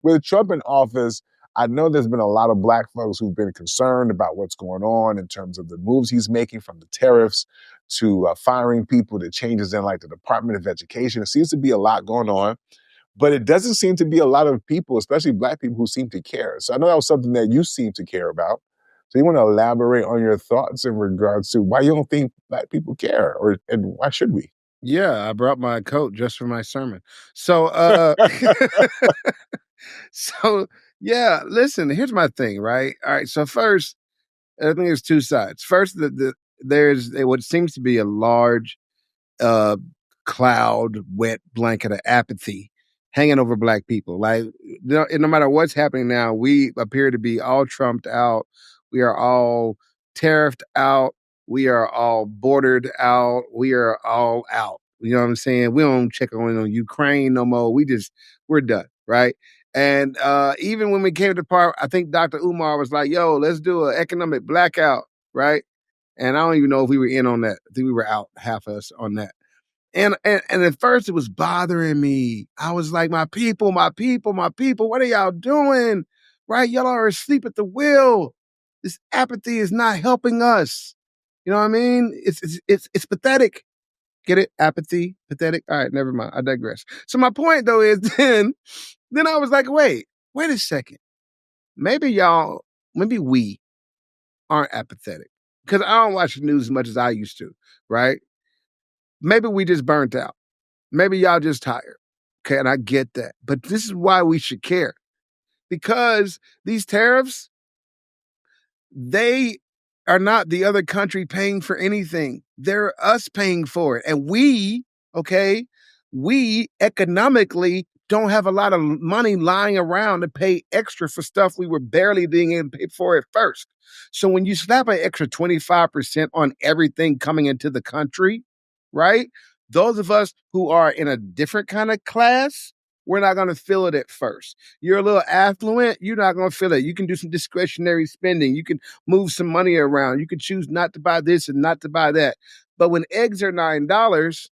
with Trump in office, I know there's been a lot of black folks who've been concerned about what's going on in terms of the moves he's making, from the tariffs to firing people, to changes in like the Department of Education. It seems to be a lot going on, but it doesn't seem to be a lot of people, especially black people, who seem to care. So I know that was something that you seem to care about. So you want to elaborate on your thoughts in regards to why you don't think black people care, and why should we? Yeah, I brought my coat just for my sermon. So, so yeah, listen, here's my thing, right? All right. So first, I think there's two sides. First, there's what seems to be a large uh, cloud, wet blanket of apathy hanging over black people. Like, no matter what's happening now, we appear to be all trumped out. We are all tariffed out. We are all bordered out. We are all out. You know what I'm saying? We don't check on Ukraine no more. We're done, right? And even when we came to the part, I think Dr. Umar was like, yo, let's do an economic blackout, right? And I don't even know if we were in on that. I think we were out, half of us, on that. And at first it was bothering me. I was like, my people, what are y'all doing? Right? Y'all are asleep at the wheel. This apathy is not helping us. You know what I mean? It's pathetic. Get it? Apathy, pathetic. All right, never mind. I digress. So my point though is then I was like, wait a second. Maybe we aren't apathetic. Because I don't watch the news as much as I used to, right? Maybe we just burnt out. Maybe y'all just tired. Okay, and I get that. But this is why we should care. Because these tariffs, they are not the other country paying for anything. They're us paying for it. And we economically don't have a lot of money lying around to pay extra for stuff we were barely being able to pay for at first. So when you slap an extra 25% on everything coming into the country, right? Those of us who are in a different kind of class, we're not going to feel it at first. You're a little affluent, you're not going to feel it. You can do some discretionary spending. You can move some money around. You can choose not to buy this and not to buy that. But when eggs are $9,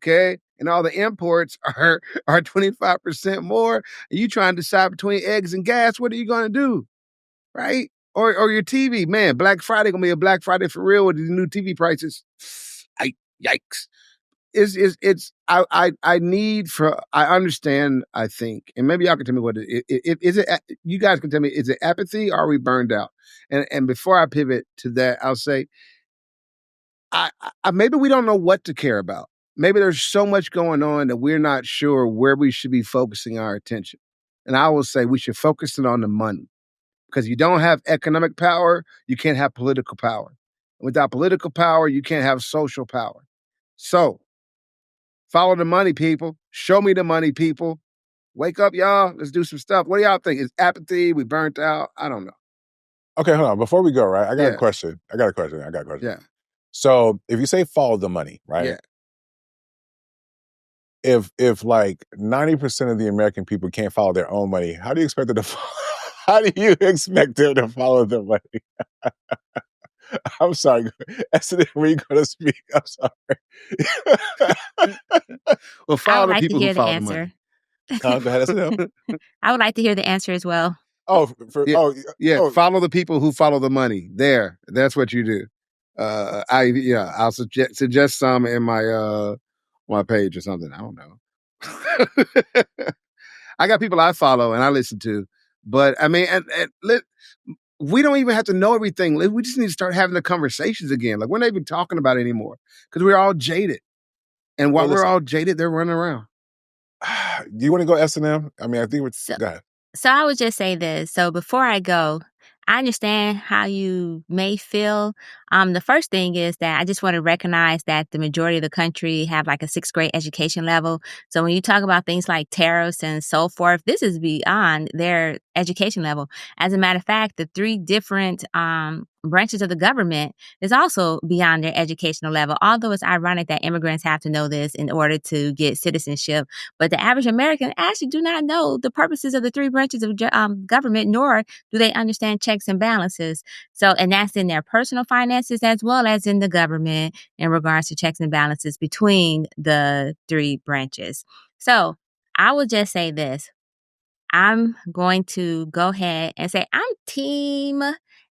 okay, and all the imports are 25% more, and you trying to decide between eggs and gas, what are you going to do? Right? Or your TV, man, Black Friday going to be a Black Friday for real with these new TV prices. Yikes. I understand, I think, and maybe y'all can tell me what is it, you guys can tell me, is it apathy or are we burned out? And before I pivot to that, I'll say, I maybe we don't know what to care about. Maybe there's so much going on that we're not sure where we should be focusing our attention. And I will say we should focus it on the money, because you don't have economic power, you can't have political power. Without political power, you can't have social power. So follow the money, people. Show me the money, people. Wake up, y'all. Let's do some stuff. What do y'all think? Is apathy? We burnt out? I don't know. Okay, hold on. Before we go, right? I got a Yeah. question. Yeah. So if you say follow the money, right? Yeah. If like 90% of the American people can't follow their own money, how do you expect them to how do you expect them to follow the money? I'm sorry. Esther, were you going to speak? I'm sorry. Well, I follow would the like to people who hear the follow the money. answer. Go ahead, Esther. I would like to hear the answer as well. Follow the people who follow the money. That's what you do. I'll suggest some in my page or something. I don't know. I got people I follow and I listen to, but I mean, we don't even have to know everything. We just need to start having the conversations again. Like, we're not even talking about it anymore because we're all jaded. And while we're all jaded, they're running around. Do you want to go S&M? I mean, I think go ahead. So I would just say this. So before I go, I understand how you may feel. The first thing is that I just want to recognize that the majority of the country have like a 6th grade education level. So when you talk about things like tariffs and so forth, this is beyond their education level. As a matter of fact, the 3 different branches of the government is also beyond their educational level. Although it's ironic that immigrants have to know this in order to get citizenship, but the average American actually do not know the purposes of the 3 branches of government, nor do they understand checks and balances. So, and that's in their personal finances as well as in the government in regards to checks and balances between the 3 branches. So I will just say this. I'm going to go ahead and say I'm team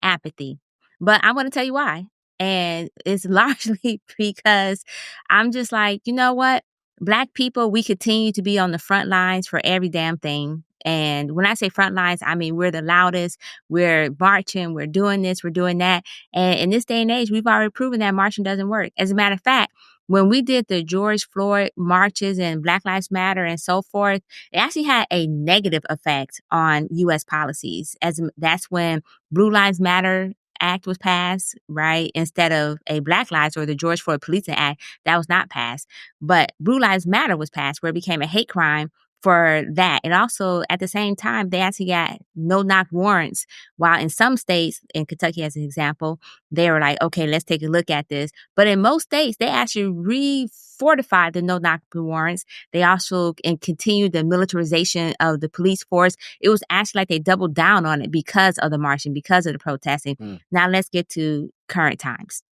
apathy. But I'm going to tell you why. And it's largely because I'm just like, you know what? Black people, we continue to be on the front lines for every damn thing. And when I say front lines, I mean we're the loudest. We're marching. We're doing this. We're doing that. And in this day and age, we've already proven that marching doesn't work. As a matter of fact, when we did the George Floyd marches and Black Lives Matter and so forth, it actually had a negative effect on U.S. policies. That's when Blue Lives Matter Act was passed, right? Instead of a Black Lives or the George Floyd Policing Act, that was not passed. But Blue Lives Matter was passed, where it became a hate crime for that. And also at the same time, they actually got no-knock warrants. While in some states, in Kentucky as an example, they were like, okay, let's take a look at this. But in most states, they actually re-fortified the no-knock warrants. They also continued the militarization of the police force. It was actually like they doubled down on it because of the marching, because of the protesting. Now let's get to current times.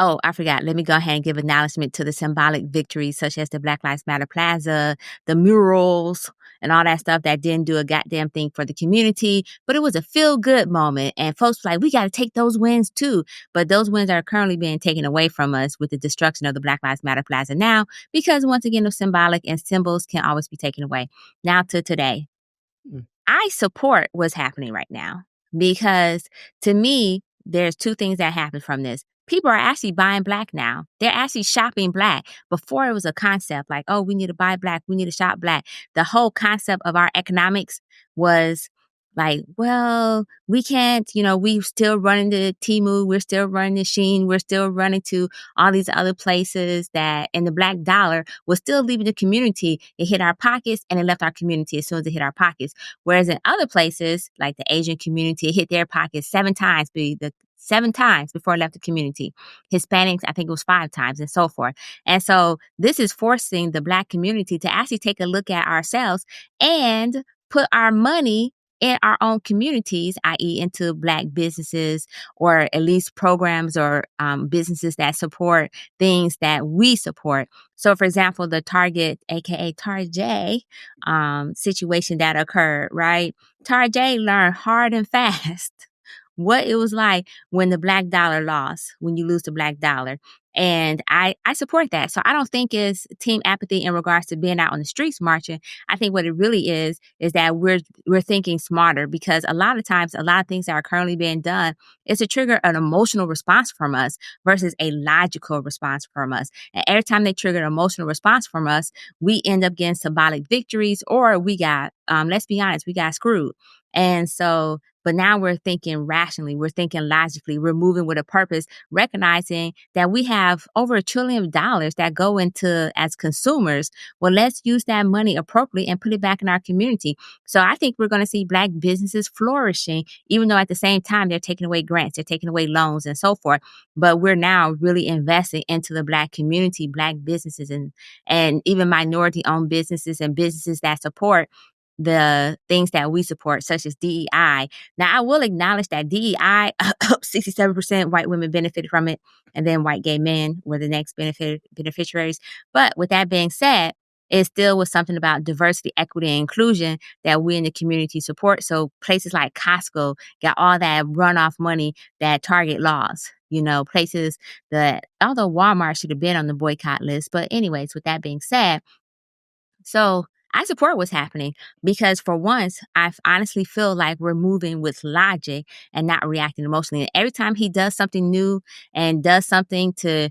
Oh, I forgot. Let me go ahead and give acknowledgement to the symbolic victories such as the Black Lives Matter Plaza, the murals, and all that stuff that didn't do a goddamn thing for the community. But it was a feel-good moment. And folks were like, we got to take those wins too. But those wins are currently being taken away from us with the destruction of the Black Lives Matter Plaza now, because once again, the symbolic and symbols can always be taken away. Now to today. I support what's happening right now because to me, there's two things that happen from this. People are actually buying Black now. They're actually shopping Black. Before it was a concept like, oh, we need to buy Black. We need to shop Black. The whole concept of our economics was like, well, we can't, we still running to Temu. We're still running to Shein. We're still running to all these other places and the Black dollar was still leaving the community. It hit our pockets and it left our community as soon as it hit our pockets. Whereas in other places, like the Asian community, it hit their pockets 7 times, before it left the community. Hispanics, I think it was 5 times, and so forth. And so this is forcing the Black community to actually take a look at ourselves and put our money in our own communities, i.e. into Black businesses, or at least programs or businesses that support things that we support. So, for example, the Target, aka Tarjay, situation that occurred, right? Tarjay learned hard and fast what it was like when the Black dollar lost, when you lose the Black dollar. And I support that. So I don't think it's team apathy in regards to being out on the streets marching. I think what it really is that we're thinking smarter, because a lot of times, a lot of things that are currently being done is to trigger an emotional response from us versus a logical response from us. And every time they trigger an emotional response from us, we end up getting symbolic victories, or we got, let's be honest, we got screwed. And so, but now we're thinking rationally, we're thinking logically, we're moving with a purpose, recognizing that we have over $1 trillion that go into as consumers. Well, let's use that money appropriately and put it back in our community. So I think we're going to see Black businesses flourishing, even though at the same time they're taking away grants, they're taking away loans and so forth. But we're now really investing into the Black community, Black businesses, and even minority-owned businesses and businesses that support the things that we support, such as DEI. Now, I will acknowledge that DEI, 67% white women benefited from it, and then white gay men were the next beneficiaries. But with that being said, it still was something about diversity, equity, and inclusion that we in the community support. So places like Costco got all that runoff money that Target lost. Places that, although Walmart should have been on the boycott list. But anyways, with that being said, so I support what's happening, because for once, I honestly feel like we're moving with logic and not reacting emotionally. And every time he does something new and does something to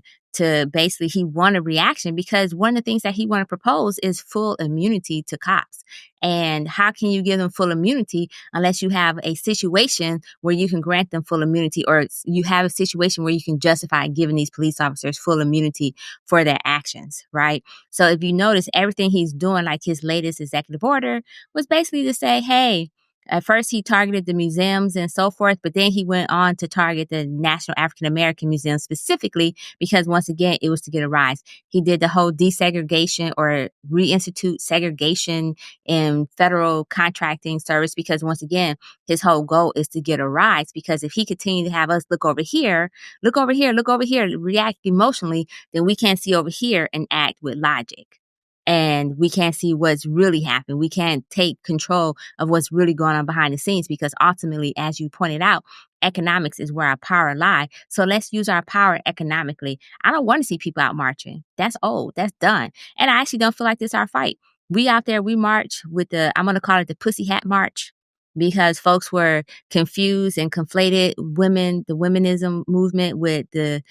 basically, he won a reaction, because one of the things that he want to propose is full immunity to cops. And how can you give them full immunity unless you have a situation where you can grant them full immunity, or you have a situation where you can justify giving these police officers full immunity for their actions, right? So if you notice, everything he's doing, like his latest executive order, was basically to say, hey, at first he targeted the museums and so forth, but then he went on to target the National African American Museum specifically, because once again, it was to get a rise. He did the whole desegregation or reinstitute segregation in federal contracting service, because once again, his whole goal is to get a rise. Because if he continued to have us look over here, react emotionally, then we can't see over here and act with logic. and we can't see what's really happening. We can't take control of what's really going on behind the scenes because ultimately, as you pointed out, economics is where our power lie. So let's use our power economically. I don't want to see people out marching. That's old. That's done. And I actually don't feel like this is our fight. We out there, we march with I'm going to call it the Pussy Hat March because folks were confused and conflated the womenism movement with the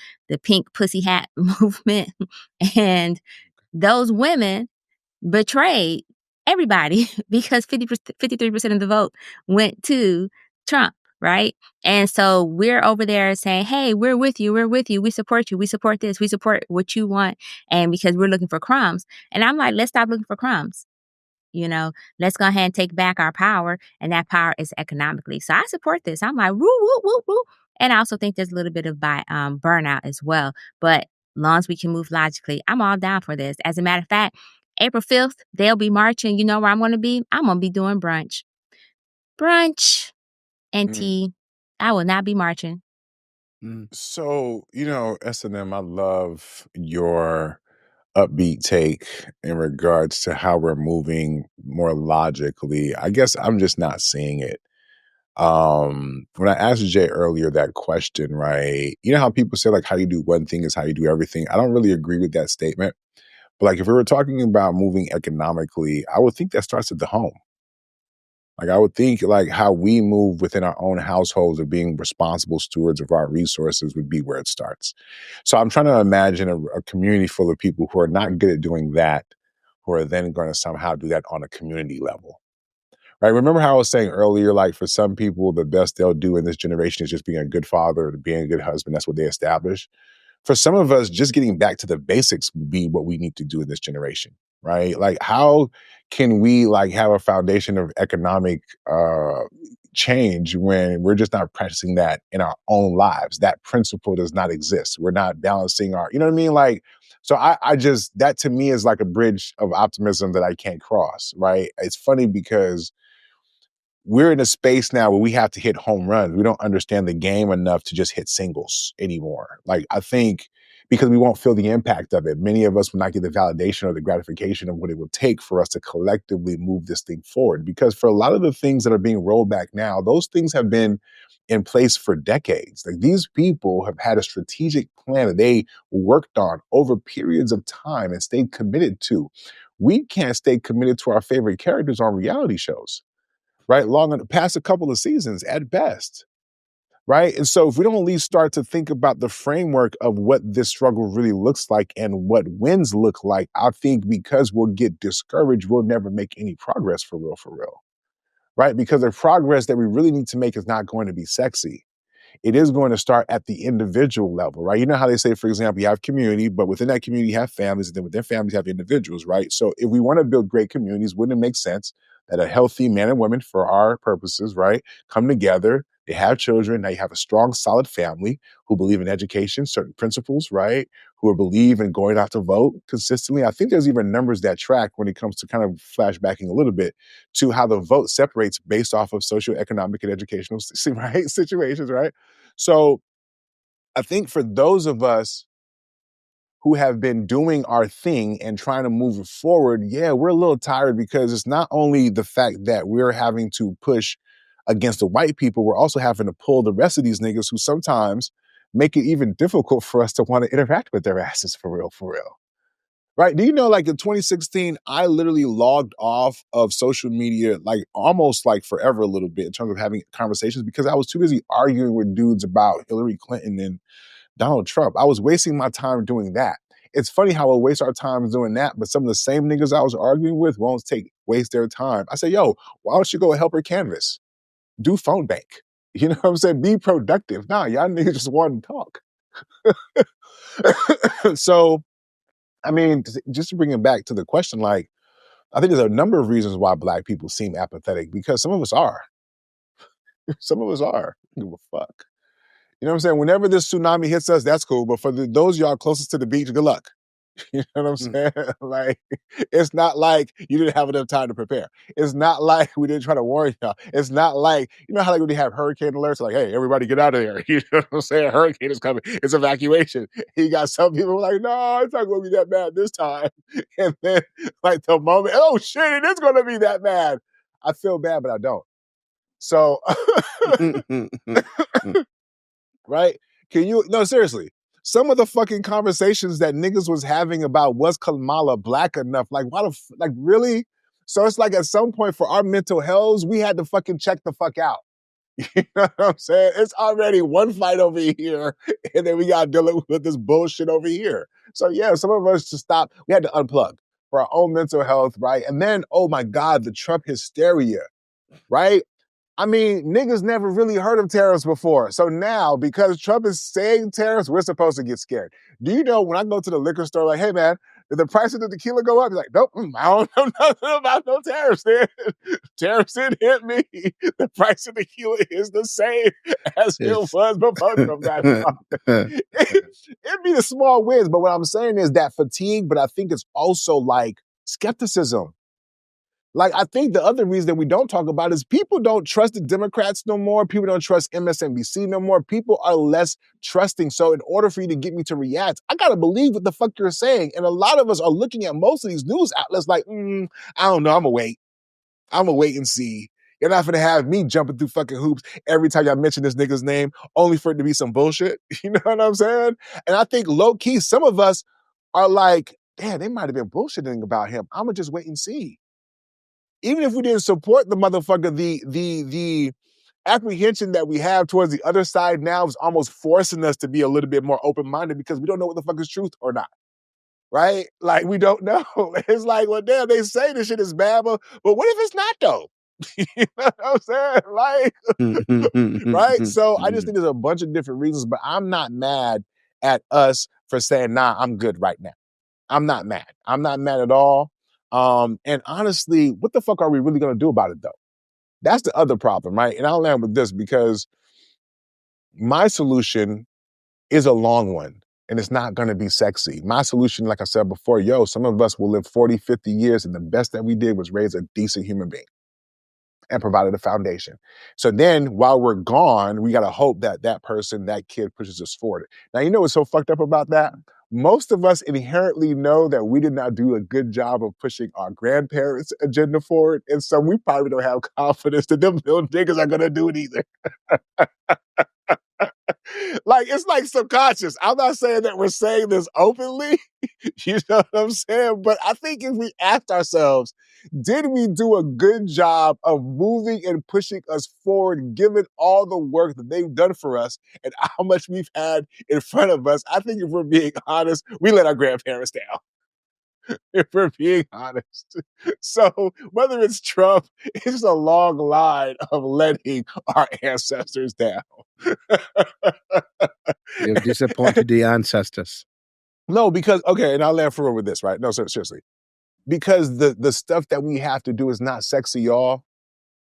pink pussy hat movement. And those women betrayed everybody because 53% of the vote went to Trump, right? And so we're over there saying, hey, we're with you. We're with you. We support you. We support this. We support what you want. And because we're looking for crumbs. And I'm like, let's stop looking for crumbs. Let's go ahead and take back our power. And that power is economically. So I support this. I'm like, woo, woo, woo, woo. And I also think there's a little bit of burnout as well. But long as we can move logically, I'm all down for this. As a matter of fact, April 5th, they'll be marching. You know where I'm going to be? I'm going to be doing brunch. Brunch and tea. I will not be marching. So, S&M, I love your upbeat take in regards to how we're moving more logically. I guess I'm just not seeing it. When I asked Jay earlier that question, right? You know how people say like how you do one thing is how you do everything? I don't really agree with that statement. But like if we were talking about moving economically, I would think that starts at the home. Like I would think like how we move within our own households of being responsible stewards of our resources would be where it starts. So I'm trying to imagine a community full of people who are not good at doing that, who are then going to somehow do that on a community level. Right? Remember how I was saying earlier, like for some people, the best they'll do in this generation is just being a good father, being a good husband. That's what they establish. For some of us, just getting back to the basics would be what we need to do in this generation, right? Like how can we like have a foundation of economic change when we're just not practicing that in our own lives? That principle does not exist. We're not balancing you know what I mean? Like, so I just, that to me is like a bridge of optimism that I can't cross, right? It's funny because we're in a space now where we have to hit home runs. We don't understand the game enough to just hit singles anymore. Like, I think because we won't feel the impact of it, many of us will not get the validation or the gratification of what it would take for us to collectively move this thing forward. Because for a lot of the things that are being rolled back now, those things have been in place for decades. Like these people have had a strategic plan that they worked on over periods of time and stayed committed to. We can't stay committed to our favorite characters on reality shows, right? Past a couple of seasons at best, right? And so if we don't at least start to think about the framework of what this struggle really looks like and what wins look like, I think because we'll get discouraged, we'll never make any progress for real, right? Because the progress that we really need to make is not going to be sexy. It is going to start at the individual level, right? You know how they say, for example, you have community, but within that community, you have families, and then within families, you have individuals, right? So if we want to build great communities, wouldn't it make sense that a healthy man and woman, for our purposes, right, come together, they have children, now you have a strong, solid family who believe in education, certain principles, right, who believe in going out to vote consistently. I think there's even numbers that track when it comes to kind of flashbacking a little bit to how the vote separates based off of socioeconomic and educational right, situations, right? So I think for those of us who have been doing our thing and trying to move it forward, yeah, we're a little tired because it's not only the fact that we're having to push against the white people, we're also having to pull the rest of these niggas who sometimes make it even difficult for us to want to interact with their asses for real, right? Do you know, like in 2016, I literally logged off of social media, like almost like forever a little bit in terms of having conversations because I was too busy arguing with dudes about Hillary Clinton and Donald Trump. I was wasting my time doing that. It's funny how we'll waste our time doing that, but some of the same niggas I was arguing with won't waste their time. I say, yo, why don't you go help her canvas? Do phone bank. You know what I'm saying? Be productive. Nah, y'all niggas just want to talk. So, I mean, just to bring it back to the question, like, I think there's a number of reasons why Black people seem apathetic because some of us are. Some of us are. I don't give a fuck. You know what I'm saying? Whenever this tsunami hits us, that's cool. But for those y'all closest to the beach, good luck. You know what I'm saying? Like, it's not like you didn't have enough time to prepare. It's not like we didn't try to warn y'all. It's not like, you know how like when they have hurricane alerts, like, hey, everybody get out of there. You know what I'm saying? Hurricane is coming. It's evacuation. You got some people like, no, it's not going to be that bad this time. And then like the moment, oh shit, it is going to be that bad. I feel bad, but I don't. So, right? No, seriously. Some of the fucking conversations that niggas was having about was Kamala black enough? Like, like, really? So it's like at some point for our mental health, we had to fucking check the fuck out. You know what I'm saying? It's already one fight over here, and then we got to deal with this bullshit over here. So yeah, some of us just stop. We had to unplug for our own mental health, right? And then, oh my God, the Trump hysteria, right? I mean, niggas never really heard of tariffs before. So now, because Trump is saying tariffs, we're supposed to get scared. Do you know when I go to the liquor store, like, hey, man, did the price of the tequila go up? He's like, nope, I don't know nothing about no tariffs there. Tariffs didn't hit me. The price of tequila is the same as it was before Trump got in office. It'd be the small wins. But what I'm saying is that fatigue, but I think it's also like skepticism. Like, I think the other reason that we don't talk about is people don't trust the Democrats no more. People don't trust MSNBC no more. People are less trusting. So in order for you to get me to react, I got to believe what the fuck you're saying. And a lot of us are looking at most of these news outlets like, I don't know, I'm going to wait. I'm going to wait and see. You're not going to have me jumping through fucking hoops every time y'all mention this nigga's name, only for it to be some bullshit. You know what I'm saying? And I think low key, some of us are like, damn, they might have been bullshitting about him. I'm going to just wait and see. Even if we didn't support the motherfucker, the apprehension that we have towards the other side now is almost forcing us to be a little bit more open-minded because we don't know what the fuck is truth or not. Right? Like, we don't know. It's like, well, damn, they say this shit is bad, but what if it's not, though? You know what I'm saying? Like, right? So I just think there's a bunch of different reasons, but I'm not mad at us for saying, nah, I'm good right now. I'm not mad. I'm not mad at all. And honestly, what the fuck are we really going to do about it, though? That's the other problem, right? And I'll land with this because my solution is a long one and it's not going to be sexy. My solution, like I said before, some of us will live 40, 50 years and the best that we did was raise a decent human being and provided a foundation. So then while we're gone, we got to hope that that person, that kid pushes us forward. Now, you know what's so fucked up about that? Most of us inherently know that we did not do a good job of pushing our grandparents' agenda forward. And so we probably don't have confidence that them little niggas are going to do it either. Like, it's like subconscious. I'm not saying that we're saying this openly, you know what I'm saying? But I think if we asked ourselves, did we do a good job of moving and pushing us forward, given all the work that they've done for us and how much we've had in front of us? I think if we're being honest, we let our grandparents down. If we're being honest. So whether it's Trump, it's a long line of letting our ancestors down. You've disappointed the ancestors. No, because, okay, and I'll land for with this, right? No, seriously. Because the stuff that we have to do is not sexy, y'all.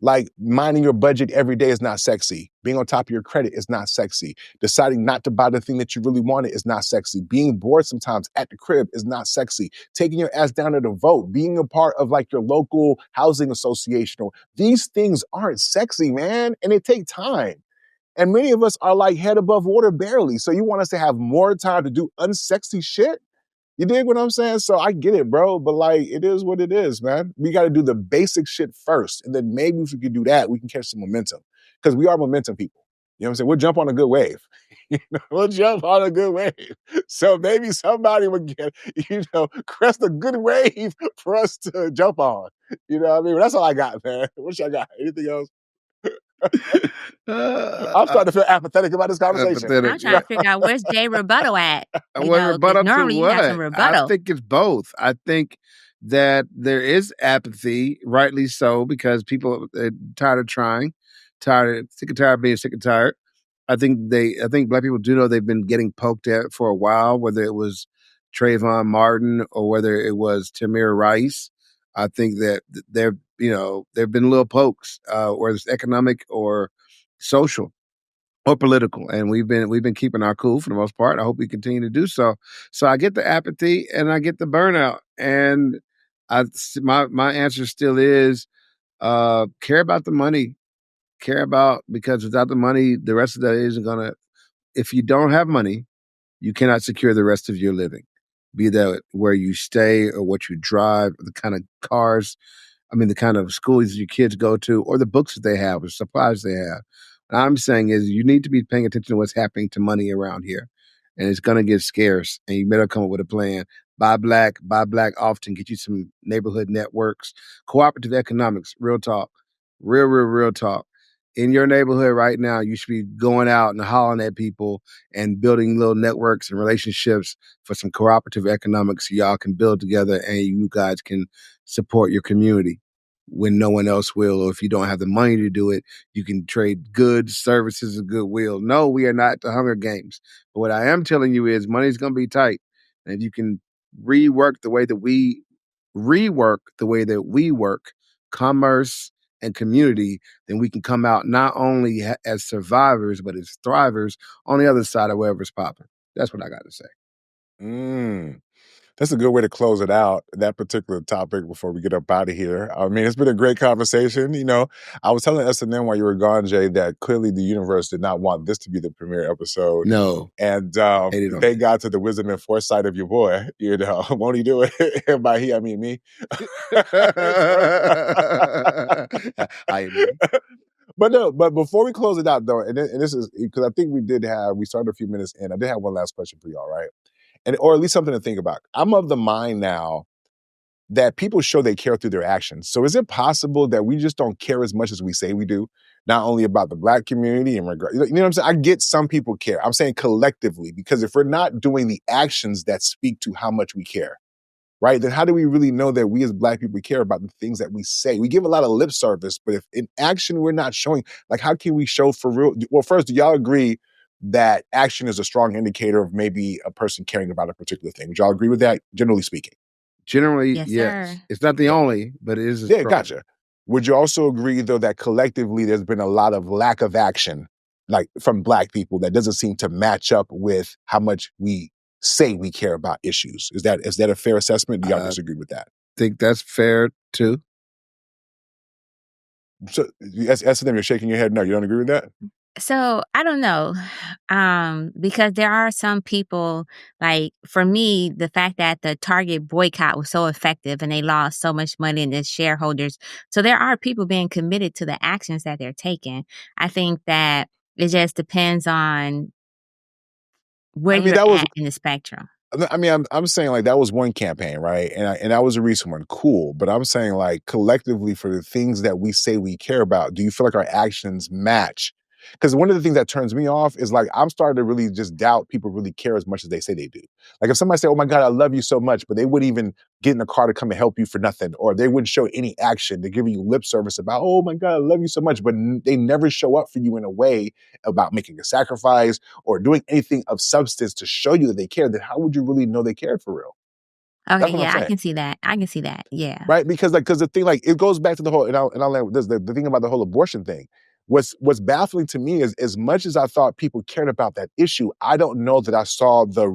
Like, minding your budget every day is not sexy. Being on top of your credit is not sexy. Deciding not to buy the thing that you really wanted is not sexy. Being bored sometimes at the crib is not sexy. Taking your ass down to the vote, being a part of like your local housing association. These things aren't sexy, man, and it takes time. And many of us are like head above water barely. So you want us to have more time to do unsexy shit? You dig what I'm saying? So I get it, bro. But like, it is what it is, man. We got to do the basic shit first. And then maybe if we can do that, we can catch some momentum. Because we are momentum people. You know what I'm saying? We'll jump on a good wave. We'll jump on a good wave. So maybe somebody would get, crest a good wave for us to jump on. You know what I mean? But that's all I got, man. What y'all got? Anything else? I'm starting to feel apathetic about this conversation. I'm trying to figure out where's Jay rebuttal at. Rebuttal normally to you what? have some rebuttal. I think it's both. I think that there is apathy, rightly so, because people are tired of trying, sick and tired of being sick and tired. I think Black people do know they've been getting poked at for a while, whether it was Trayvon Martin or whether it was Tamir Rice. I think that there have been little pokes, whether it's economic or social. or political, and we've been keeping our cool for the most part. I hope we continue to do so. So I get the apathy and I get the burnout, and my answer still is care about the money, care about, because without the money, the rest of that isn't gonna. If you don't have money, you cannot secure the rest of your living, be that where you stay or what you drive, or the kind of cars, the kind of schools your kids go to, or the books that they have, or supplies they have. What I'm saying is you need to be paying attention to what's happening to money around here. And it's going to get scarce. And you better come up with a plan. Buy black often, get you some neighborhood networks, cooperative economics, real talk, real talk. In your neighborhood right now, you should be going out and hollering at people and building little networks and relationships for some cooperative economics so y'all can build together and you guys can support your community when no one else will. Or if you don't have the money to do it, you can trade goods, services, and goodwill. No, we are not the Hunger Games. But what I am telling you is money's going to be tight. And if you can rework the way that we work, commerce and community, then we can come out not only as survivors, but as thrivers on the other side of whatever's popping. That's what I got to say. That's a good way to close it out, that particular topic, before we get up out of here. I mean, it's been a great conversation. I was telling S&M while you were gone, Jay, that clearly the universe did not want this to be the premiere episode. No. And thank God to the wisdom and foresight of your boy. Won't he do it? And by he, I mean me. I agree. But before we close it out, though, and this is because I think we started a few minutes in. I did have one last question for y'all, right? Or at least something to think about. I'm of the mind now that people show they care through their actions. So is it possible that we just don't care as much as we say we do? Not only about the Black community and regard, you know what I'm saying? I get some people care. I'm saying collectively, because if we're not doing the actions that speak to how much we care, right? Then how do we really know that we as Black people care about the things that we say? We give a lot of lip service, but if in action we're not showing, like, how can we show for real? Well, first, do y'all agree that action is a strong indicator of maybe a person caring about a particular thing? Would y'all agree with that, generally speaking? Generally, Yes, yes. sir. It's not the only, but it is a Yeah, strong. gotcha. Would you also agree, though, that collectively there's been a lot of lack of action, like from Black people, that doesn't seem to match up with how much we say we care about issues? Is that a fair assessment? Do y'all disagree with that? I think that's fair, too. So, S&M, you're shaking your head no. You don't agree with that? So I don't know, because there are some people, like for me, the fact that the Target boycott was so effective and they lost so much money in the shareholders. So there are people being committed to the actions that they're taking. I think that it just depends on where you're at in the spectrum. I mean, I'm saying, like, that was one campaign, right? And that was a recent one, cool. But I'm saying, like, collectively, for the things that we say we care about, do you feel like our actions match? Because one of the things that turns me off is, like, I'm starting to really just doubt people really care as much as they say they do. Like, if somebody say, "Oh my God, I love you so much," but they wouldn't even get in a car to come and help you for nothing, or they wouldn't show any action, they're giving you lip service about, "Oh my God, I love you so much," but they never show up for you in a way about making a sacrifice or doing anything of substance to show you that they care, then how would you really know they cared for real? That's Okay, what I'm yeah, I saying. can see that. I can see that. Yeah. Right? Because the thing, like, it goes back to the whole, and I'll land with this, the thing about the whole abortion thing. What's baffling to me is, as much as I thought people cared about that issue, I don't know that I saw the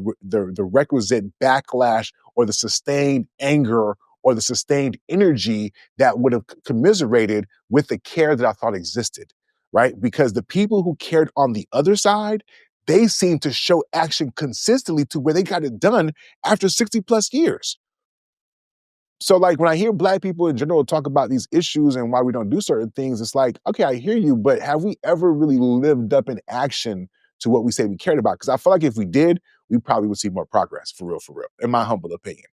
requisite backlash or the sustained anger or the sustained energy that would have commiserated with the care that I thought existed, right? Because the people who cared on the other side, they seem to show action consistently to where they got it done after 60 plus years. So, like, when I hear Black people in general talk about these issues and why we don't do certain things, it's like, okay, I hear you, but have we ever really lived up in action to what we say we cared about? Because I feel like if we did, we probably would see more progress, for real, in my humble opinion.